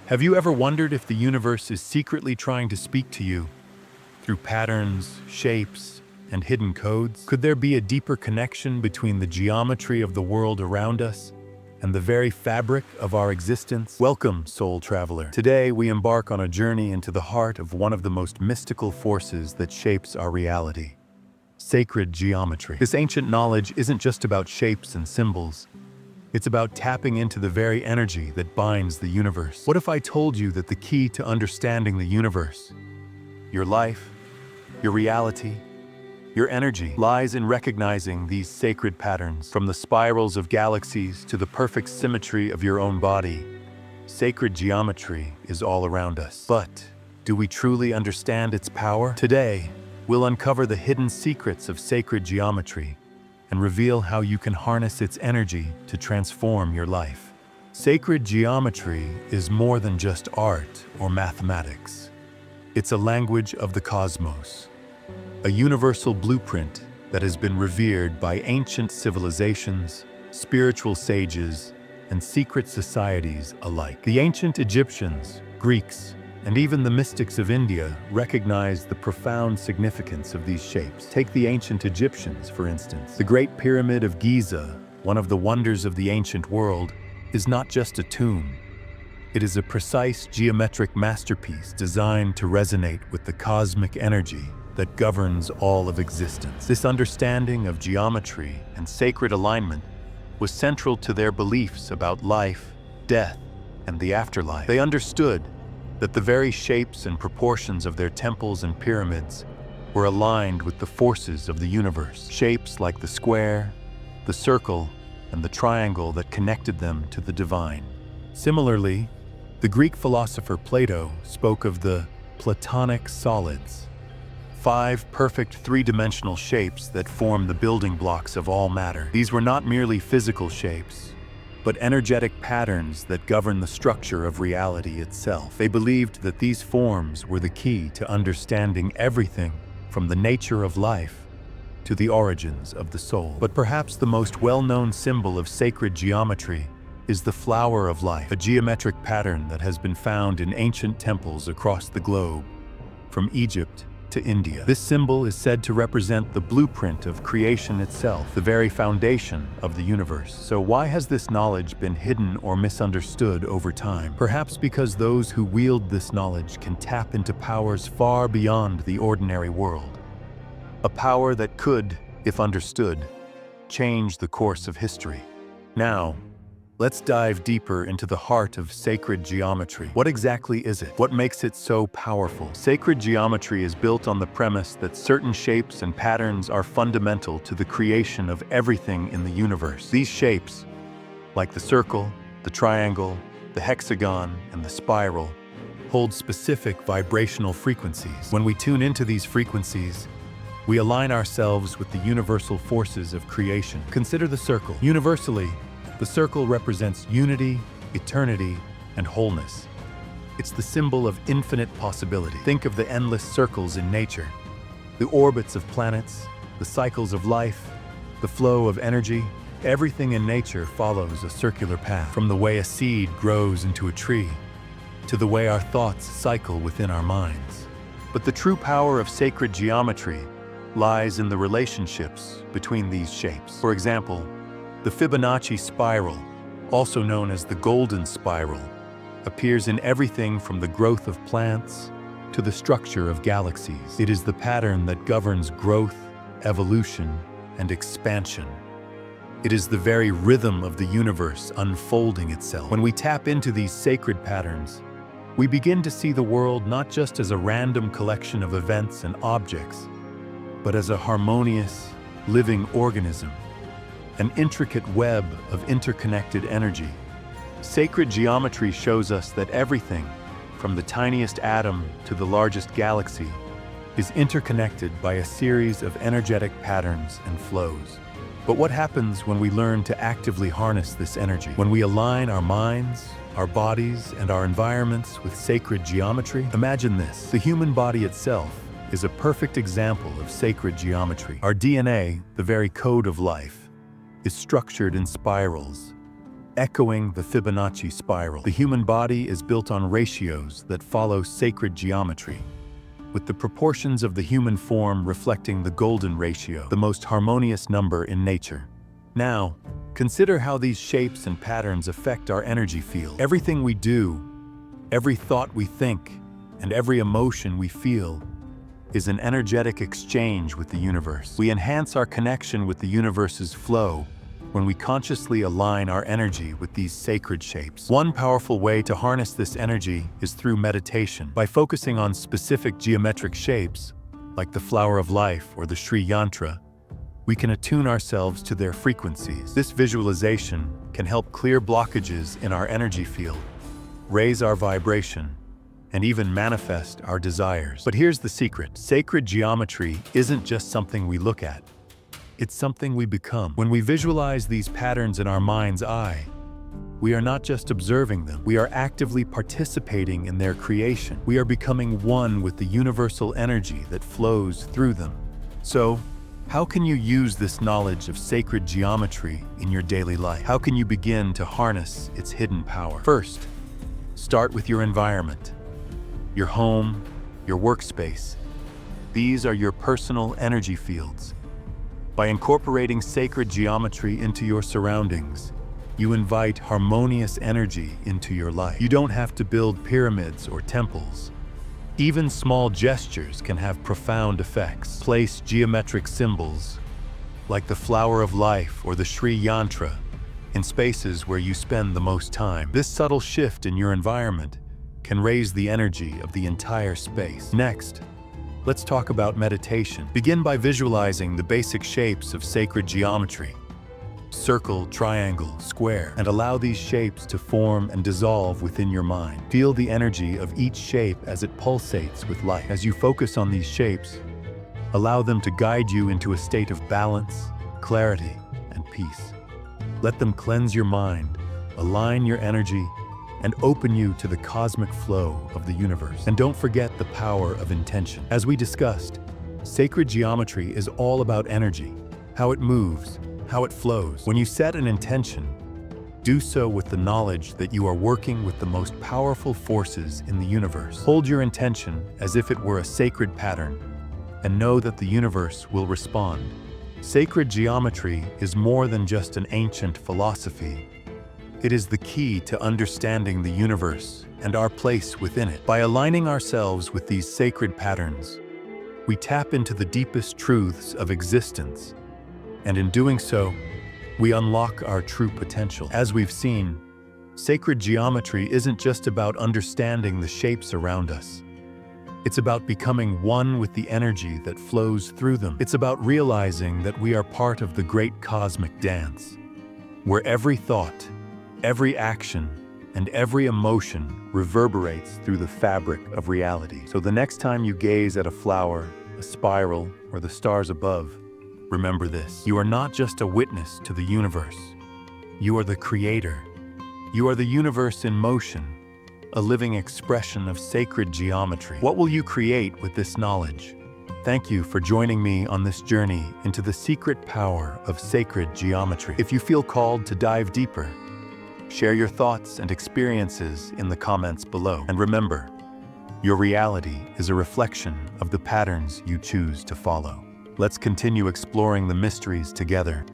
Have you ever wondered if the universe is secretly trying to speak to you through patterns, shapes, and hidden codes? Could there be a deeper connection between the geometry of the world around us and the very fabric of our existence? Welcome, soul traveler. Today, we embark on a journey into the heart of one of the most mystical forces that shapes our reality: sacred geometry. This ancient knowledge isn't just about shapes and symbols. It's about tapping into the very energy that binds the universe. What if I told you that the key to understanding the universe, your life, your reality, your energy, lies in recognizing these sacred patterns? From the spirals of galaxies to the perfect symmetry of your own body, sacred geometry is all around us. But do we truly understand its power? Today, we'll uncover the hidden secrets of sacred geometry and reveal how you can harness its energy to transform your life. Sacred geometry is more than just art or mathematics. It's a language of the cosmos, a universal blueprint that has been revered by ancient civilizations, spiritual sages, and secret societies alike. The ancient Egyptians, Greeks, and even the mystics of India recognized the profound significance of these shapes. Take the ancient Egyptians, for instance. The Great Pyramid of Giza, one of the wonders of the ancient world, is not just a tomb. It is a precise geometric masterpiece designed to resonate with the cosmic energy that governs all of existence. This understanding of geometry and sacred alignment was central to their beliefs about life, death, and the afterlife. They understood that the very shapes and proportions of their temples and pyramids were aligned with the forces of the universe. Shapes like the square, the circle, and the triangle that connected them to the divine. Similarly, the Greek philosopher Plato spoke of the Platonic Solids, 5 perfect three-dimensional shapes that form the building blocks of all matter. These were not merely physical shapes, but energetic patterns that govern the structure of reality itself. They believed that these forms were the key to understanding everything from the nature of life to the origins of the soul. But perhaps the most well-known symbol of sacred geometry is the flower of life, a geometric pattern that has been found in ancient temples across the globe, from Egypt to India. This symbol is said to represent the blueprint of creation itself, the very foundation of the universe. So why has this knowledge been hidden or misunderstood over time? Perhaps because those who wield this knowledge can tap into powers far beyond the ordinary world. A power that could, if understood, change the course of history. Now, let's dive deeper into the heart of sacred geometry. What exactly is it? What makes it so powerful? Sacred geometry is built on the premise that certain shapes and patterns are fundamental to the creation of everything in the universe. These shapes, like the circle, the triangle, the hexagon, and the spiral, hold specific vibrational frequencies. When we tune into these frequencies, we align ourselves with the universal forces of creation. Consider the circle. Universally, the circle represents unity, eternity, and wholeness. It's the symbol of infinite possibility. Think of the endless circles in nature, the orbits of planets, the cycles of life, the flow of energy. Everything in nature follows a circular path, from the way a seed grows into a tree to the way our thoughts cycle within our minds. But the true power of sacred geometry lies in the relationships between these shapes. For example, the Fibonacci spiral, also known as the golden spiral, appears in everything from the growth of plants to the structure of galaxies. It is the pattern that governs growth, evolution, and expansion. It is the very rhythm of the universe unfolding itself. When we tap into these sacred patterns, we begin to see the world not just as a random collection of events and objects, but as a harmonious, living organism, an intricate web of interconnected energy. Sacred geometry shows us that everything, from the tiniest atom to the largest galaxy, is interconnected by a series of energetic patterns and flows. But what happens when we learn to actively harness this energy? When we align our minds, our bodies, and our environments with sacred geometry? Imagine this: the human body itself is a perfect example of sacred geometry. Our DNA, the very code of life, is structured in spirals, echoing the Fibonacci spiral. The human body is built on ratios that follow sacred geometry, with the proportions of the human form reflecting the golden ratio, the most harmonious number in nature. Now, consider how these shapes and patterns affect our energy field. Everything we do, every thought we think, and every emotion we feel is an energetic exchange with the universe. We enhance our connection with the universe's flow when we consciously align our energy with these sacred shapes. One powerful way to harness this energy is through meditation. By focusing on specific geometric shapes, like the flower of life or the Sri Yantra, we can attune ourselves to their frequencies. This visualization can help clear blockages in our energy field, raise our vibration, and even manifest our desires. But here's the secret. Sacred geometry isn't just something we look at. It's something we become. When we visualize these patterns in our mind's eye, we are not just observing them, we are actively participating in their creation. We are becoming one with the universal energy that flows through them. So, how can you use this knowledge of sacred geometry in your daily life? How can you begin to harness its hidden power? First, start with your environment. Your home, your workspace. These are your personal energy fields. By incorporating sacred geometry into your surroundings, you invite harmonious energy into your life. You don't have to build pyramids or temples. Even small gestures can have profound effects. Place geometric symbols, like the flower of life or the Sri Yantra, in spaces where you spend the most time. This subtle shift in your environment can raise the energy of the entire space. Next, let's talk about meditation. Begin by visualizing the basic shapes of sacred geometry: circle, triangle, square, and allow these shapes to form and dissolve within your mind. Feel the energy of each shape as it pulsates with life. As you focus on these shapes, allow them to guide you into a state of balance, clarity, and peace. Let them cleanse your mind, align your energy, and open you to the cosmic flow of the universe. And don't forget the power of intention. As we discussed, sacred geometry is all about energy, how it moves, how it flows. When you set an intention, do so with the knowledge that you are working with the most powerful forces in the universe. Hold your intention as if it were a sacred pattern, and know that the universe will respond. Sacred geometry is more than just an ancient philosophy. It is the key to understanding the universe and our place within it. By aligning ourselves with these sacred patterns, we tap into the deepest truths of existence. And in doing so, we unlock our true potential. As we've seen, sacred geometry isn't just about understanding the shapes around us. It's about becoming one with the energy that flows through them. It's about realizing that we are part of the great cosmic dance, where every thought, every action, and every emotion reverberates through the fabric of reality. So the next time you gaze at a flower, a spiral, or the stars above, remember this: you are not just a witness to the universe. You are the creator. You are the universe in motion, a living expression of sacred geometry. What will you create with this knowledge? Thank you for joining me on this journey into the secret power of sacred geometry. If you feel called to dive deeper, share your thoughts and experiences in the comments below. And remember, your reality is a reflection of the patterns you choose to follow. Let's continue exploring the mysteries together.